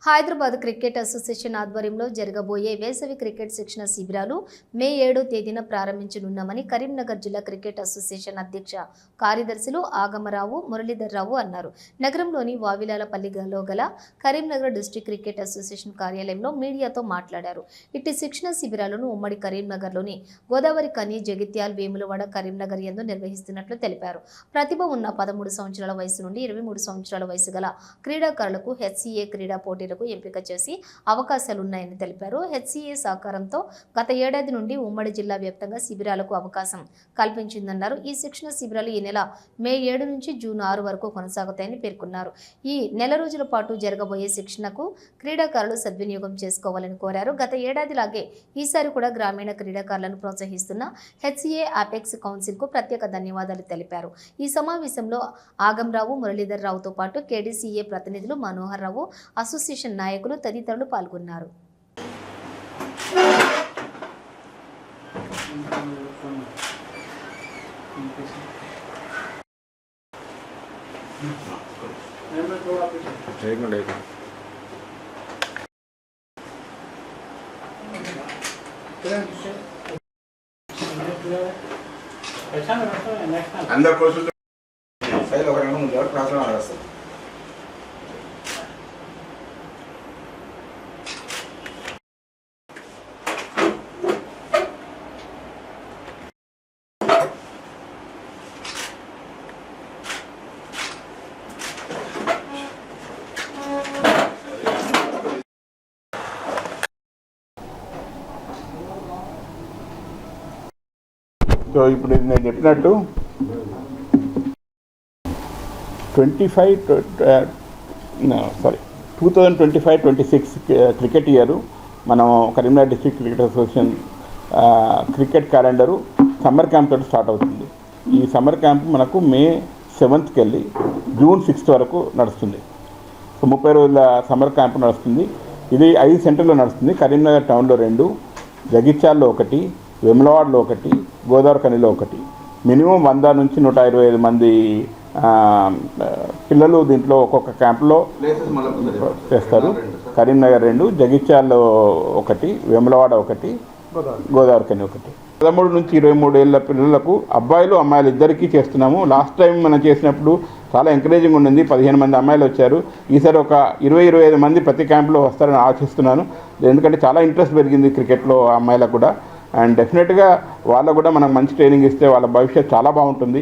Hyderabad cricket association ఆధ్వర్యంలో జరగబోయే వేసవి క్రికెట్ శిక్షణ శిబిరాలు మే 7వ తేదీన ప్రారంభించనున్నామని కరీంనగర్ జిల్లా క్రికెట్ అసోసియేషన్ అధ్యక్ష కార్యదర్శులు ఆగమరావు మురళీధర్రావు అన్నారు. నగరంలోని వావిలాలపల్లిలో గల కరీంనగర్ డిస్ట్రిక్ట్ క్రికెట్ అసోసియేషన్ కార్యాలయంలో మీడియాతో మాట్లాడారు. ఇట్టి శిక్షణ శిబిరాలను ఉమ్మడి కరీంనగర్లోని గోదావరి కని, జగిత్యాల, వేములవాడ, కరీంనగర్ యందు నిర్వహిస్తున్నట్లు తెలిపారు. ప్రతిభ ఉన్న 13 సంవత్సరాల వయసు నుండి 23 సంవత్సరాల వయసు గల క్రీడాకారులకు హెచ్సిఏ క్రీడా పోటీలు ఎంపిక చేసి అవకాశాలున్నాయని తెలిపారు. హెచ్సిఏ సహకారంతో గత ఏడాది నుండి ఉమ్మడి జిల్లా వ్యాప్తంగా శిబిరాలకు అవకాశం కల్పించిందన్నారు. ఈ శిక్షణ శిబిరాలు ఈ నెల మే 7 నుంచి జూన్ 6 వరకు కొనసాగుతాయని పేర్కొన్నారు. ఈ నెల రోజుల పాటు జరగబోయే శిక్షణకు క్రీడాకారులు సద్వినియోగం చేసుకోవాలని కోరారు. గత ఏడాదిలాగే ఈసారి కూడా గ్రామీణ క్రీడాకారులను ప్రోత్సహిస్తున్న హెచ్సిఏ అపెక్స్ కౌన్సిల్ కు ప్రత్యేక ధన్యవాదాలు తెలిపారు. ఈ సమావేశంలో ఆగంరావు, మురళీధర్ రావుతో పాటు కేడీసీఏ ప్రతినిధులు మనోహర్ రావు, అసోసియేషన్ నాయకులు తదితరులు పాల్గొన్నారు. अंदर कोई सही लग रहा है मुझे प्रार्थना आ रहा है సో ఇప్పుడు నేను చెప్పినట్టు 2025-26 క్రికెట్ ఇయర్ మనం Karimnagar district cricket association cricket calendar summer camp తోటి స్టార్ట్ అవుతుంది. ఈ సమ్మర్ క్యాంప్ మనకు మే 7th వెళ్ళి జూన్ 6th వరకు నడుస్తుంది. సో 30 రోజుల సమ్మర్ క్యాంప్ నడుస్తుంది. ఇది 5 సెంటర్లో నడుస్తుంది. కరీంనగర్ టౌన్లో 2, జగిత్యాల్లో 1, వేములవాడలో 1, గోదావరి కనిలో 1. మినిమం 100 నుంచి 125 మంది పిల్లలు దీంట్లో ఒక్కొక్క క్యాంప్లో చేస్తారు. కరీంనగర్ 2, జగిత్యాల్లో 1, వేములవాడ 1, గోదావరి కని 1. 13 నుంచి 23 ఏళ్ళ పిల్లలకు అబ్బాయిలు అమ్మాయిలు ఇద్దరికీ చేస్తున్నాము. లాస్ట్ టైం మనం చేసినప్పుడు చాలా ఎంకరేజింగ్ ఉండింది. 15 మంది అమ్మాయిలు వచ్చారు. ఈసారి ఒక 20-25 మంది ప్రతి క్యాంప్లో వస్తారని ఆశిస్తున్నాను. ఎందుకంటే చాలా ఇంట్రెస్ట్ పెరిగింది క్రికెట్లో అమ్మాయిలకు కూడా. అండ్ డెఫినెట్గా వాళ్ళకు కూడా మనం మంచి ట్రైనింగ్ ఇస్తే వాళ్ళ భవిష్యత్తు చాలా బాగుంటుంది.